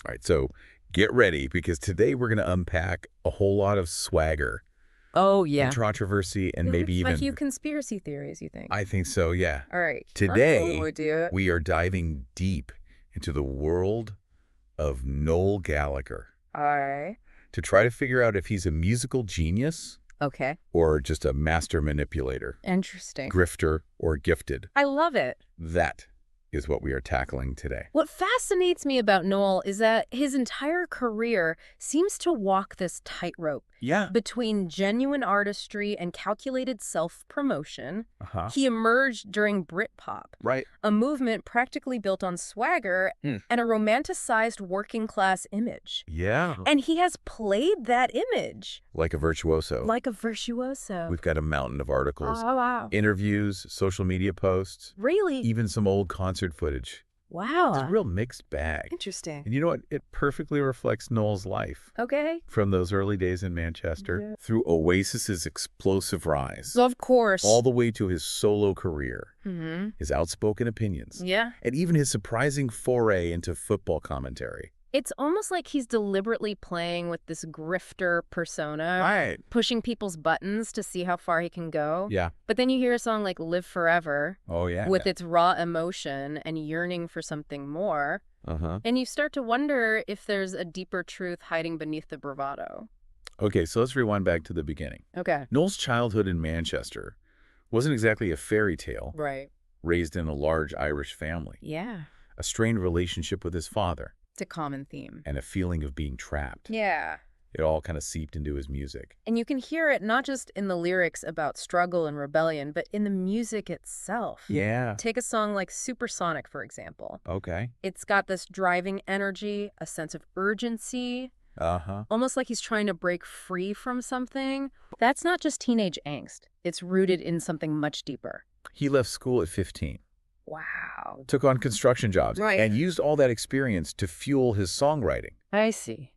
All right, so get ready because today we're going to unpack a whole lot of swagger Oh, and yeah. controversy and maybe A few even, conspiracy theories, you think? I think so, yeah. All right. Today, Oh, dear. we are diving deep into the world of Noel Gallagher All right. to try to figure out if he's a musical genius Okay. or just a master manipulator, Interesting. grifter, or gifted. I love it. That is what we are tackling today. What fascinates me about Noel is that his entire career seems to walk this tightrope Yeah. between genuine artistry and calculated self-promotion. Uh-huh. He emerged during Britpop, Right. a movement practically built on swagger and a romanticized working-class image. Yeah. And he has played that image Like a virtuoso. like a virtuoso. We've got a mountain of articles, Oh, wow. interviews, social media posts, Really? even some old concert footage. It's a Wow. real mixed bag. Interesting. And you know what? It perfectly reflects Noel's life. Okay. From those early days in Manchester through Oasis's explosive rise, Of course. all the way to his solo career, Mm-hmm. his outspoken opinions, Yeah. and even his surprising foray into football commentary. It's almost like he's deliberately playing with this grifter persona, Right. pushing people's buttons to see how far he can go. Yeah. But then you hear a song like Live Forever Oh, yeah. with its raw emotion and yearning for something more. Uh-huh. And you start to wonder if there's a deeper truth hiding beneath the bravado. Okay, so let's rewind back to the beginning. Okay. Noel's childhood in Manchester wasn't exactly a fairy tale, Right. raised in a large Irish family, Yeah. a strained relationship with his father, It's a common theme. and a feeling of being trapped. Yeah. It all kind of seeped into his music. And you can hear it not just in the lyrics about struggle and rebellion, but in the music itself. Yeah. Take a song like Supersonic, for example. Okay. It's got this driving energy, a sense of urgency, Uh-huh. almost like he's trying to break free from something. That's not just teenage angst. It's rooted in something much deeper. He left school at 15, Wow. took on construction jobs, Right. and used all that experience to fuel his songwriting. I see.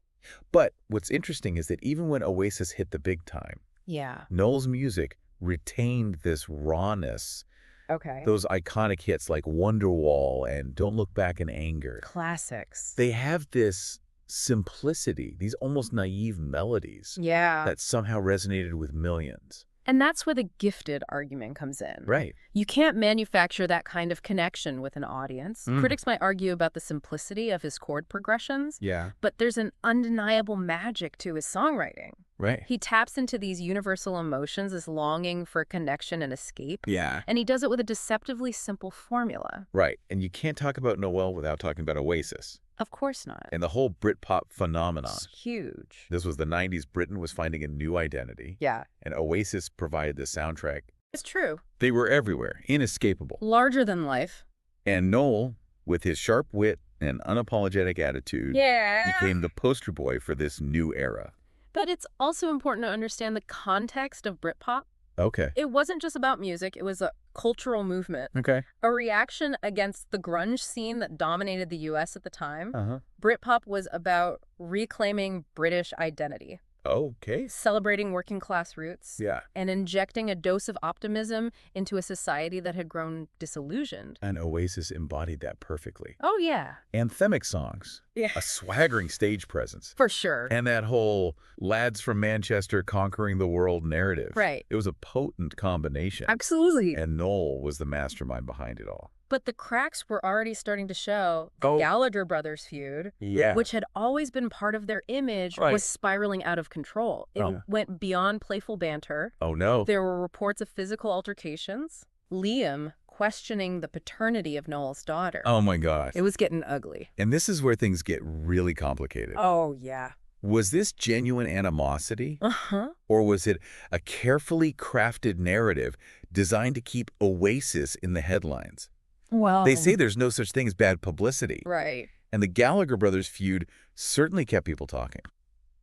But what's interesting is that even when Oasis hit the big time, Yeah. Noel's music retained this rawness, Okay. those iconic hits like Wonderwall and Don't Look Back in Anger. Classics. They have this simplicity, these almost naive melodies Yeah. that somehow resonated with millions. And that's where the gifted argument comes in. Right. You can't manufacture that kind of connection with an audience. Critics might argue about the simplicity of his chord progressions, Yeah. but there's an undeniable magic to his songwriting. Right. He taps into these universal emotions, this longing for connection and escape, Yeah. and he does it with a deceptively simple formula. Right. And you can't talk about Noel without talking about Oasis Of course not. and the whole Britpop phenomenon. It's huge. This was the 90s. Britain was finding a new identity, Yeah. and Oasis provided the soundtrack. It's true. They were everywhere, inescapable. Larger than life. And Noel, with his sharp wit and unapologetic attitude, became the poster boy for this new era. But it's also important to understand the context of Britpop. Okay. It wasn't just about music. It was a cultural movement, Okay. a reaction against the grunge scene that dominated the U.S. at the time. Uh-huh. Britpop was about reclaiming British identity, Okay. celebrating working class roots, Yeah. and injecting a dose of optimism into a society that had grown disillusioned. And Oasis embodied that perfectly. Oh, yeah. Anthemic songs, Yeah. a swaggering stage presence, For sure. and that whole lads from Manchester conquering the world narrative. Right. It was a potent combination. Absolutely. And Noel was the mastermind behind it all. But the cracks were already starting to show. The Oh. Gallagher brothers feud, Yeah. which had always been part of their image, Right. was spiraling out of control. It Oh. went beyond playful banter. Oh, no. There were reports of physical altercations. Liam questioning the paternity of Noel's daughter. Oh, my gosh. It was getting ugly. And this is where things get really complicated. Oh, yeah. Was this genuine animosity? Uh-huh. Or was it a carefully crafted narrative designed to keep Oasis in the headlines? Well, They say there's no such thing as bad publicity. right. And the Gallagher brothers feud certainly kept people talking.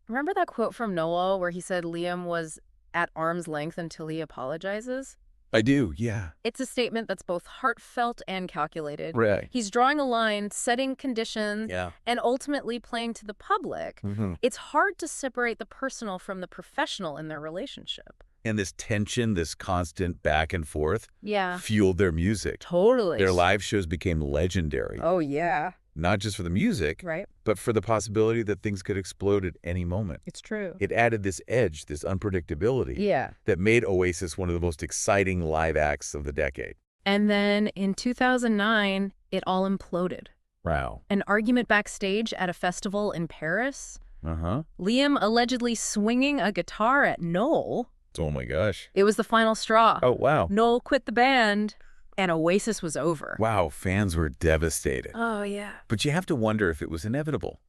Remember that quote from Noel where he said Liam was at arm's length until he apologizes? I do, yeah. It's a statement that's both heartfelt and calculated. Right. He's drawing a line, setting conditions, Yeah. and ultimately playing to the public. Mm-hmm. It's hard to separate the personal from the professional in their relationship. And this tension, this constant back and forth, Yeah. fueled their music. Totally. Their live shows became legendary. Oh, yeah. Not just for the music, Right. but for the possibility that things could explode at any moment. It's true. It added this edge, this unpredictability, Yeah. that made Oasis one of the most exciting live acts of the decade. And then in 2009, it all imploded. Wow. An argument backstage at a festival in Paris. Uh-huh. Liam allegedly swinging a guitar at Noel. Oh my gosh. It was the final straw. Oh, wow. Noel quit the band, and Oasis was over. Wow, fans were devastated. Oh, yeah. But you have to wonder if it was inevitable.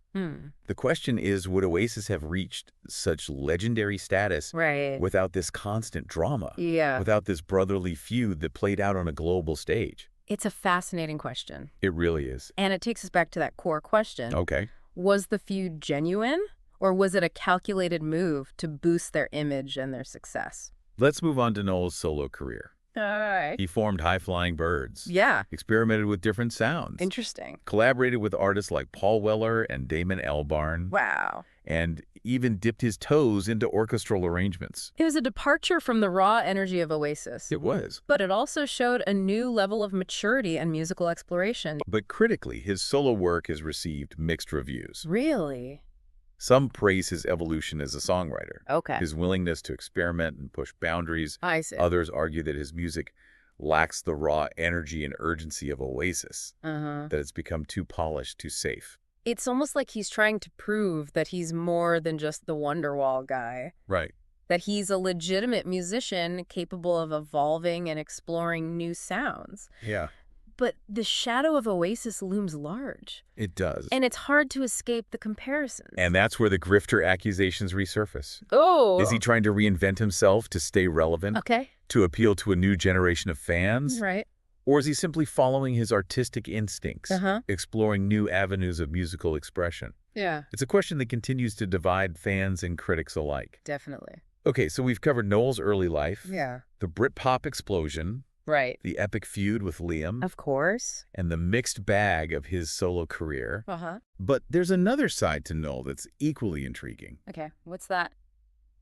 The question is, would Oasis have reached such legendary status Right. without this constant drama? Yeah. Without this brotherly feud that played out on a global stage? It's a fascinating question. It really is. And it takes us back to that core question. Okay. Was the feud genuine, or was it a calculated move to boost their image and their success? Let's move on to Noel's solo career. All right. He formed High Flying Birds. Yeah. Experimented with different sounds. Interesting. Collaborated with artists like Paul Weller and Damon Albarn. Wow. And even dipped his toes into orchestral arrangements. It was a departure from the raw energy of Oasis. It was. But it also showed a new level of maturity and musical exploration. But critically, his solo work has received mixed reviews. Really? Some praise his evolution as a songwriter. Okay. His willingness to experiment and push boundaries. I see. Others argue that his music lacks the raw energy and urgency of Oasis, that it's become too polished, too safe. It's almost like he's trying to prove that he's more than just the Wonderwall guy. Right. That he's a legitimate musician capable of evolving and exploring new sounds. Yeah, But the shadow of Oasis looms large. it does. And it's hard to escape the comparisons. And that's where the grifter accusations resurface. Oh! Is he trying to reinvent himself to stay relevant? Okay. To appeal to a new generation of fans? Right. Or is he simply following his artistic instincts, Uh-huh. exploring new avenues of musical expression? Yeah. It's a question that continues to divide fans and critics alike. Definitely. Okay, so we've covered Noel's early life, Yeah. the Britpop explosion, Right. the epic feud with Liam, Of course. and the mixed bag of his solo career. Uh-huh. But there's another side to Noel that's equally intriguing. Okay. What's that?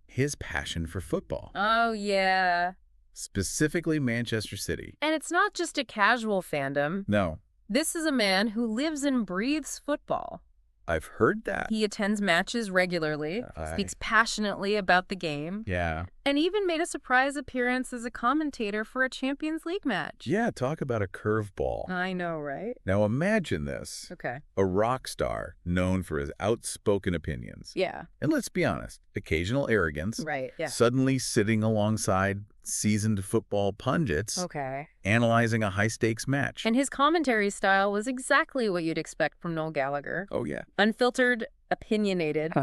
His passion for football, Oh, yeah. specifically Manchester City. And it's not just a casual fandom. No, This is a man who lives and breathes football. I've heard that. He attends matches regularly, speaks passionately about the game, Yeah. and even made a surprise appearance as a commentator for a Champions League match. Yeah, talk about a curveball. I know, right? Now imagine this. Okay. A rock star known for his outspoken opinions. Yeah. And let's be honest, occasional arrogance. Right. Yeah. Suddenly sitting alongside seasoned football pundits, Okay. analyzing a high-stakes match. And his commentary style was exactly what you'd expect from Noel Gallagher. Oh, yeah. Unfiltered, opinionated,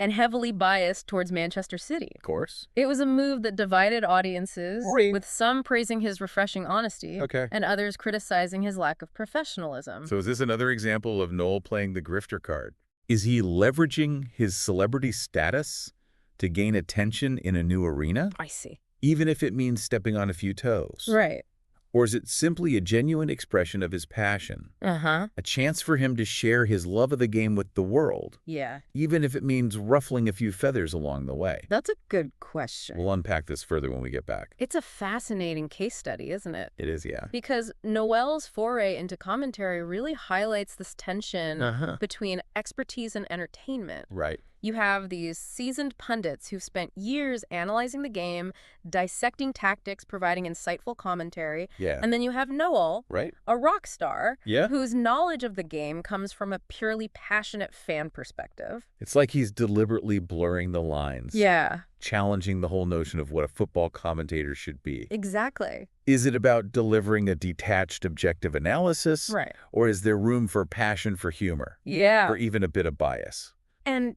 and heavily biased towards Manchester City. Of course. It was a move that divided audiences, Right. with some praising his refreshing honesty Okay. and others criticizing his lack of professionalism. So is this another example of Noel playing the grifter card? Is he leveraging his celebrity status to gain attention in a new arena, I see. even if it means stepping on a few toes? Right. Or is it simply a genuine expression of his passion? Uh-huh. A chance for him to share his love of the game with the world, Yeah. even if it means ruffling a few feathers along the way? That's a good question. We'll unpack this further when we get back. It's a fascinating case study, isn't it? It is, yeah. Because Noel's foray into commentary really highlights this tension Uh-huh. between expertise and entertainment. Right. You have these seasoned pundits who've spent years analyzing the game, dissecting tactics, providing insightful commentary. Yeah. And then you have Noel, Right? a rock star, Yeah. whose knowledge of the game comes from a purely passionate fan perspective. It's like he's deliberately blurring the lines. Yeah, Challenging the whole notion of what a football commentator should be. exactly. Is it about delivering a detached, objective analysis? Right. Or is there room for passion, for humor? Yeah. Or even a bit of bias? And,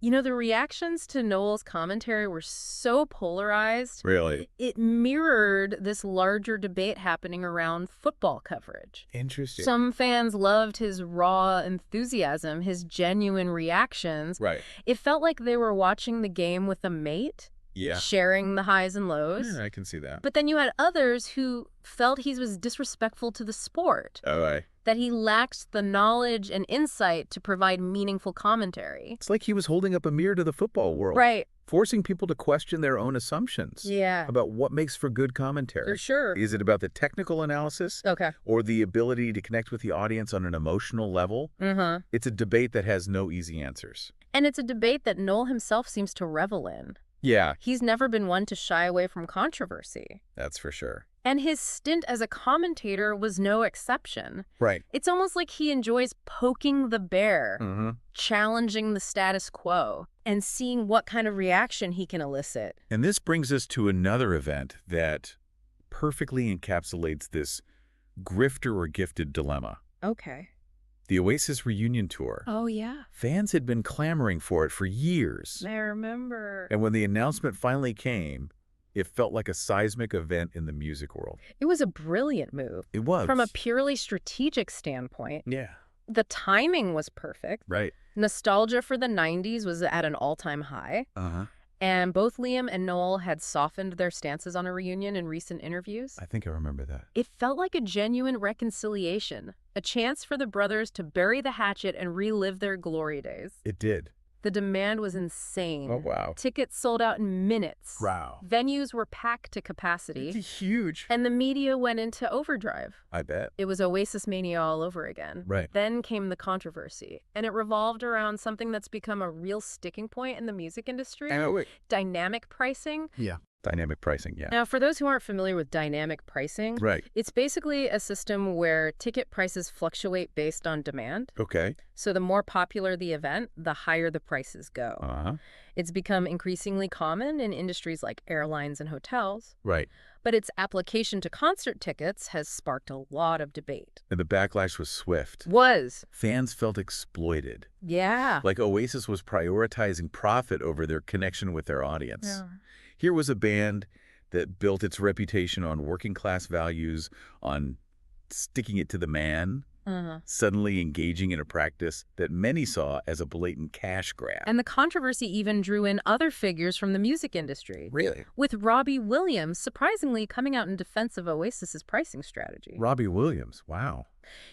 you know, the reactions to Noel's commentary were so polarized. Really? It mirrored this larger debate happening around football coverage. Interesting. Some fans loved his raw enthusiasm, his genuine reactions. Right. It felt like they were watching the game with a mate, Yeah. sharing the highs and lows. Yeah, I can see that. But then you had others who felt he was disrespectful to the sport, Oh, right. that he lacked the knowledge and insight to provide meaningful commentary. It's like he was holding up a mirror to the football world. Right. forcing people to question their own assumptions Yeah, about what makes for good commentary. for sure. Is it about the technical analysis Okay. or the ability to connect with the audience on an emotional level? Mm-hmm. It's a debate that has no easy answers. And it's a debate that Noel himself seems to revel in. Yeah, He's never been one to shy away from controversy. that's for sure. And his stint as a commentator was no exception. Right. It's almost like he enjoys poking the bear, Mm-hmm. challenging the status quo, and seeing what kind of reaction he can elicit. And this brings us to another event that perfectly encapsulates this grifter or gifted dilemma. Okay. The Oasis reunion tour. Oh, yeah. Fans had been clamoring for it for years. I remember. And when the announcement finally came, it felt like a seismic event in the music world. It was a brilliant move. It was. From a purely strategic standpoint, Yeah. the timing was perfect. Right. Nostalgia for the 90s was at an all-time high. Uh-huh. And both Liam and Noel had softened their stances on a reunion in recent interviews. I think I remember that. It felt like a genuine reconciliation, a chance for the brothers to bury the hatchet and relive their glory days. It did. The demand was insane. Oh, wow. Tickets sold out in minutes. Wow. Venues were packed to capacity. It's huge. And the media went into overdrive. I bet. It was Oasis mania all over again. Right. Then came the controversy, and it revolved around something that's become a real sticking point in the music industry, Wait. dynamic pricing. Yeah. Dynamic pricing, yeah. Now, for those who aren't familiar with dynamic pricing, Right. it's basically a system where ticket prices fluctuate based on demand. Okay. So the more popular the event, the higher the prices go. Uh-huh. It's become increasingly common in industries like airlines and hotels, Right. but its application to concert tickets has sparked a lot of debate. And the backlash was swift. Was. Fans felt exploited. Yeah. Like Oasis was prioritizing profit over their connection with their audience. Here was a band that built its reputation on working class values, on sticking it to the man, suddenly engaging in a practice that many saw as a blatant cash grab. And the controversy even drew in other figures from the music industry, Really? with Robbie Williams surprisingly coming out in defense of Oasis's pricing strategy. Robbie Williams, wow.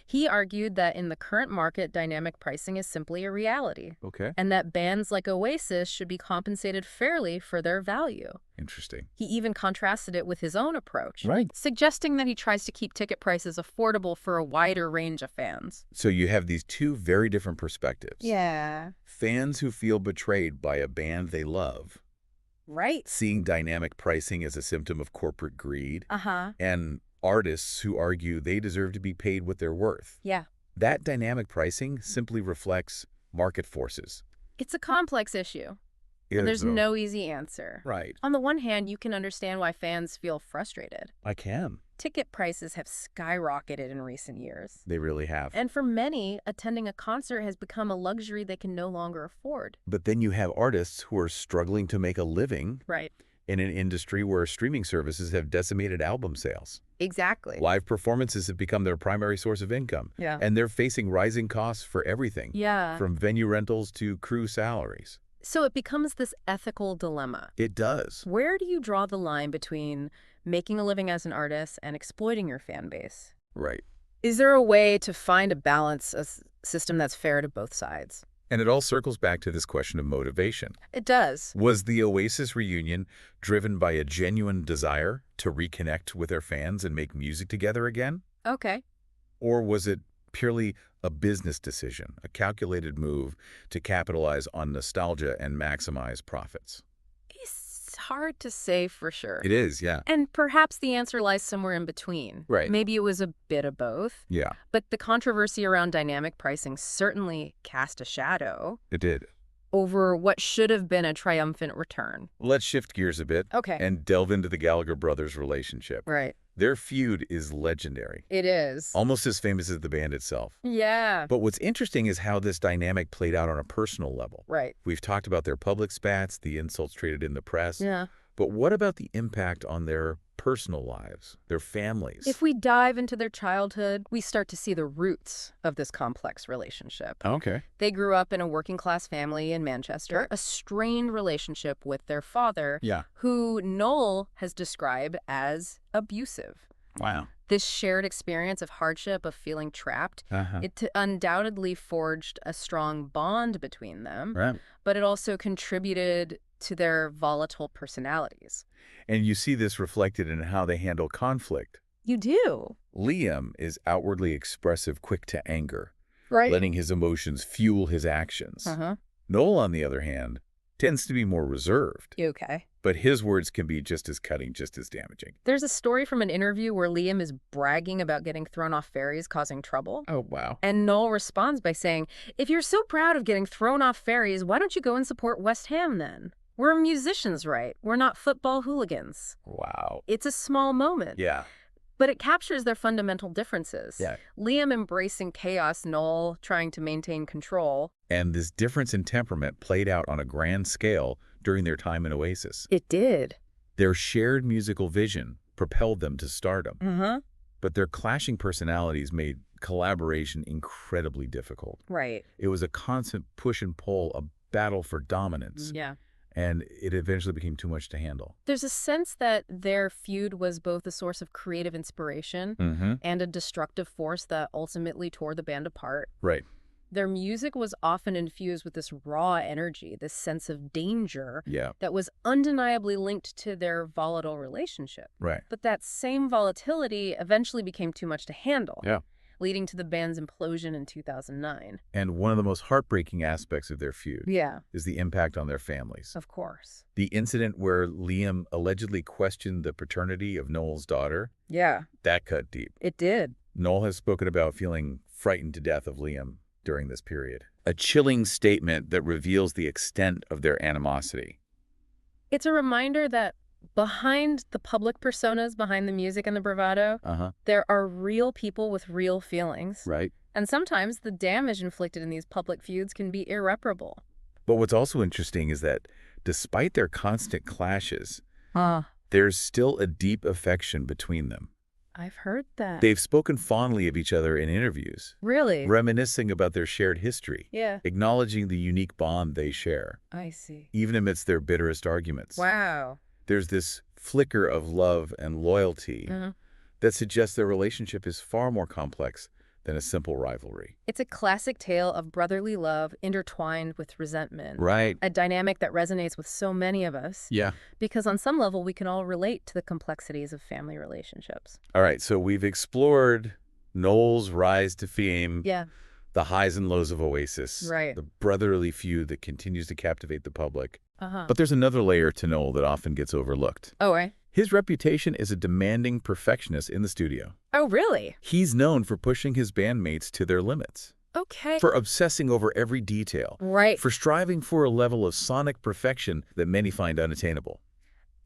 He argued that in the current market, dynamic pricing is simply a reality, Okay. and that bands like Oasis should be compensated fairly for their value. Interesting. He even contrasted it with his own approach, Right. suggesting that he tries to keep ticket prices affordable for a wider range of fans. So you have these two very different perspectives. Yeah. Fans who feel betrayed by a band they love, Right. seeing dynamic pricing as a symptom of corporate greed, Uh-huh. and artists who argue they deserve to be paid what they're worth. Yeah. That dynamic pricing simply reflects market forces. It's a complex issue, and there's no easy answer. Right. On the one hand, you can understand why fans feel frustrated. I can. Ticket prices have skyrocketed in recent years. They really have. And for many, attending a concert has become a luxury they can no longer afford. But then you have artists who are struggling to make a living Right. in an industry where streaming services have decimated album sales. Exactly. Live performances have become their primary source of income. Yeah. And they're facing rising costs for everything, Yeah. from venue rentals to crew salaries. So it becomes this ethical dilemma. It does. Where do you draw the line between making a living as an artist and exploiting your fan base? Right. Is there a way to find a balance, a system that's fair to both sides? And it all circles back to this question of motivation. It does. Was the Oasis reunion driven by a genuine desire to reconnect with their fans and make music together again? Okay. Or was it purely a business decision, a calculated move to capitalize on nostalgia and maximize profits? It's hard to say for sure. It is, yeah. And perhaps the answer lies somewhere in between. Right. Maybe it was a bit of both. Yeah, But the controversy around dynamic pricing certainly cast a shadow it did. over what should have been a triumphant return. Let's shift gears a bit Okay. and delve into the Gallagher brothers' relationship. Right. Their feud is legendary, It is. almost as famous as the band itself. Yeah. But what's interesting is how this dynamic played out on a personal level. Right. We've talked about their public spats, the insults traded in the press. Yeah. But what about the impact on their personal lives, their families? If we dive into their childhood, we start to see the roots of this complex relationship. Okay. They grew up in a working-class family in Manchester, a strained relationship with their father, Yeah. who Noel has described as abusive. Wow. This shared experience of hardship, of feeling trapped, it undoubtedly forged a strong bond between them, Right. but it also contributed to their volatile personalities. And you see this reflected in how they handle conflict. You do. Liam is outwardly expressive, quick to anger, Right. letting his emotions fuel his actions. Noel, on the other hand, tends to be more reserved. Okay. But his words can be just as cutting, just as damaging. There's a story from an interview where Liam is bragging about getting thrown off ferries causing trouble. Oh, wow. And Noel responds by saying, if you're so proud of getting thrown off ferries, why don't you go and support West Ham then? We're musicians, right? We're not football hooligans. Wow. It's a small moment. Yeah. But it captures their fundamental differences. Yeah. Liam embracing chaos, Noel trying to maintain control. And this difference in temperament played out on a grand scale during their time in Oasis. It did. Their shared musical vision propelled them to stardom. But their clashing personalities made collaboration incredibly difficult. Right. It was a constant push and pull, a battle for dominance. Yeah. And it eventually became too much to handle. There's a sense that their feud was both a source of creative inspiration and a destructive force that ultimately tore the band apart. Right. Their music was often infused with this raw energy, this sense of danger that was undeniably linked to their volatile relationship. Right. But that same volatility eventually became too much to handle. Yeah. Leading to the band's implosion in 2009. And one of the most heartbreaking aspects of their feud is the impact on their families. Of course. The incident where Liam allegedly questioned the paternity of Noel's daughter, that cut deep. It did. Noel has spoken about feeling frightened to death of Liam during this period. A chilling statement that reveals the extent of their animosity. It's a reminder that behind the public personas, behind the music and the bravado, there are real people with real feelings. Right. And sometimes the damage inflicted in these public feuds can be irreparable. But what's also interesting is that despite their constant clashes, there's still a deep affection between them. I've heard that. They've spoken fondly of each other in interviews. Really? Reminiscing about their shared history. Yeah. Acknowledging the unique bond they share. I see. Even amidst their bitterest arguments. Wow. There's this flicker of love and loyalty that suggests their relationship is far more complex than a simple rivalry. It's a classic tale of brotherly love intertwined with resentment. Right. A dynamic that resonates with so many of us. Yeah. Because on some level, we can all relate to the complexities of family relationships. All right, so we've explored Noel's rise to fame. Yeah. The highs and lows of Oasis. Right. The brotherly feud that continues to captivate the public. Uh-huh. But there's another layer to Noel that often gets overlooked. Oh, right. His reputation is a demanding perfectionist in the studio. Oh, really? He's known for pushing his bandmates to their limits. Okay. For obsessing over every detail. Right. For striving for a level of sonic perfection that many find unattainable.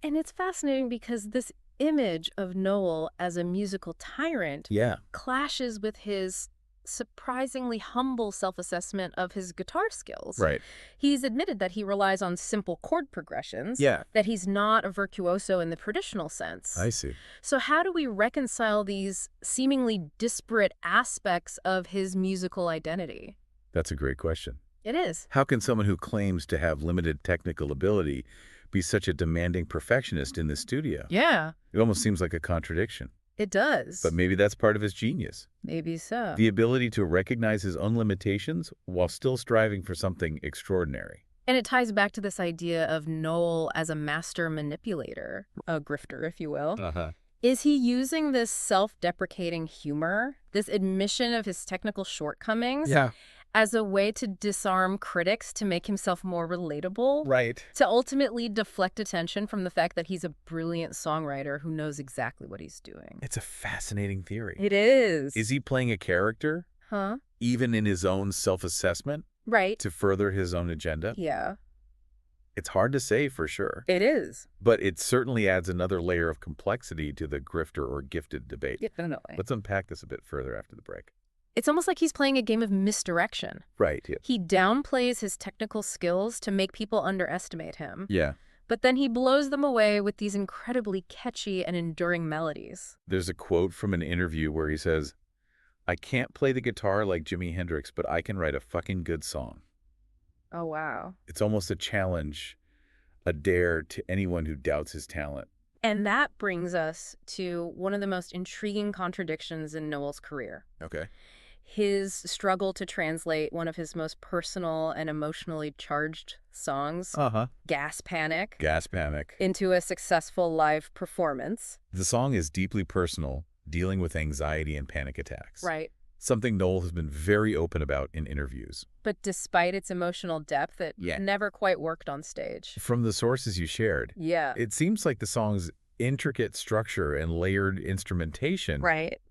And it's fascinating because this image of Noel as a musical tyrant clashes with his surprisingly humble self-assessment of his guitar skills. Right. He's admitted that he relies on simple chord progressions, that he's not a virtuoso in the traditional sense. I see. So how do we reconcile these seemingly disparate aspects of his musical identity? That's a great question. It is. How can someone who claims to have limited technical ability be such a demanding perfectionist in the studio? Yeah. It almost seems like a contradiction. It does. But maybe that's part of his genius. Maybe so. The ability to recognize his own limitations while still striving for something extraordinary. And it ties back to this idea of Noel as a master manipulator, a grifter, if you will. Is he using this self-deprecating humor, this admission of his technical shortcomings, as a way to disarm critics to make himself more relatable? Right. To ultimately deflect attention from the fact that he's a brilliant songwriter who knows exactly what he's doing. It's a fascinating theory. It is. Is he playing a character? Even in his own self-assessment? Right. To further his own agenda? Yeah. It's hard to say for sure. It is. But it certainly adds another layer of complexity to the grifter or gifted debate. Definitely. Let's unpack this a bit further after the break. It's almost like he's playing a game of misdirection. Right. Yeah. He downplays his technical skills to make people underestimate him. Yeah. But then he blows them away with these incredibly catchy and enduring melodies. There's a quote from an interview where he says, "I can't play the guitar like Jimi Hendrix, but I can write a fucking good song." Oh, wow. It's almost a challenge, a dare to anyone who doubts his talent. And that brings us to one of the most intriguing contradictions in Noel's career. Okay. his struggle to translate one of his most personal and emotionally charged songs, Gas Panic, into a successful live performance. The song is deeply personal, dealing with anxiety and panic attacks. Right. Something Noel has been very open about in interviews. But despite its emotional depth, it never quite worked on stage. From the sources you shared, it seems like the song's intricate structure and layered instrumentation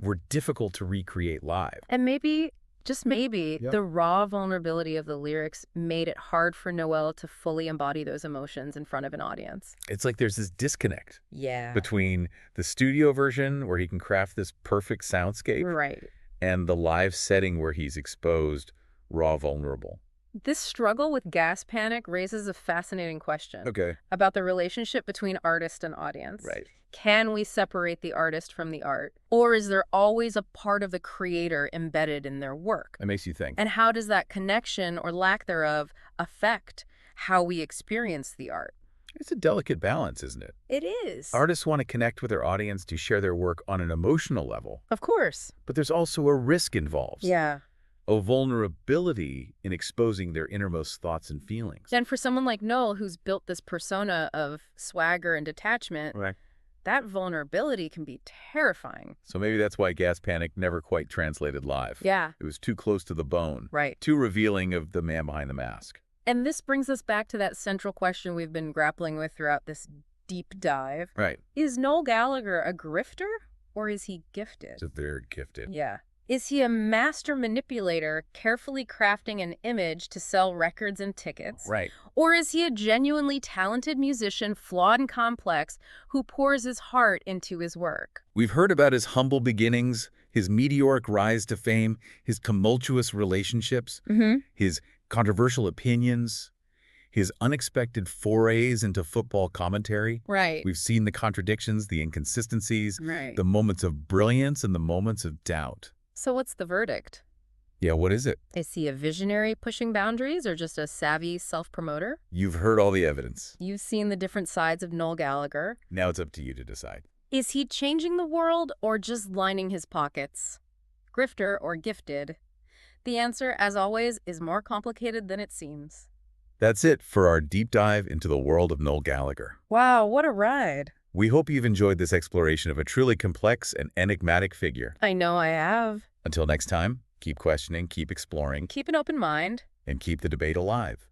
were difficult to recreate live. And maybe, just maybe, the raw vulnerability of the lyrics made it hard for Noel to fully embody those emotions in front of an audience. It's like there's this disconnect between the studio version where he can craft this perfect soundscape and the live setting where he's exposed, raw, vulnerable. This struggle with Gas Panic raises a fascinating question about the relationship between artist and audience. Can we separate the artist from the art? Or is there always a part of the creator embedded in their work? It makes you think. And how does that connection or lack thereof affect how we experience the art? It's a delicate balance, isn't it? It is. Artists want to connect with their audience to share their work on an emotional level. Of course. But there's also a risk involved. Yeah. A vulnerability in exposing their innermost thoughts and feelings. And for someone like Noel, who's built this persona of swagger and detachment, that vulnerability can be terrifying. So maybe that's why Gas Panic never quite translated live. Yeah. It was too close to the bone. Right. Too revealing of the man behind the mask. And this brings us back to that central question we've been grappling with throughout this deep dive. Is Noel Gallagher a grifter or is he gifted? They're gifted. Yeah. Is he a master manipulator carefully crafting an image to sell records and tickets? Or is he a genuinely talented musician, flawed and complex, who pours his heart into his work? We've heard about his humble beginnings, his meteoric rise to fame, his tumultuous relationships, his controversial opinions, his unexpected forays into football commentary. We've seen the contradictions, the inconsistencies, the moments of brilliance and the moments of doubt. So what's the verdict? Yeah, what is it? Is he a visionary pushing boundaries or just a savvy self-promoter? You've heard all the evidence. You've seen the different sides of Noel Gallagher. Now it's up to you to decide. Is he changing the world or just lining his pockets? Grifter or gifted? The answer, as always, is more complicated than it seems. That's it for our deep dive into the world of Noel Gallagher. Wow, what a ride. We hope you've enjoyed this exploration of a truly complex and enigmatic figure. I know I have. Until next time, keep questioning, keep exploring. Keep an open mind. And keep the debate alive.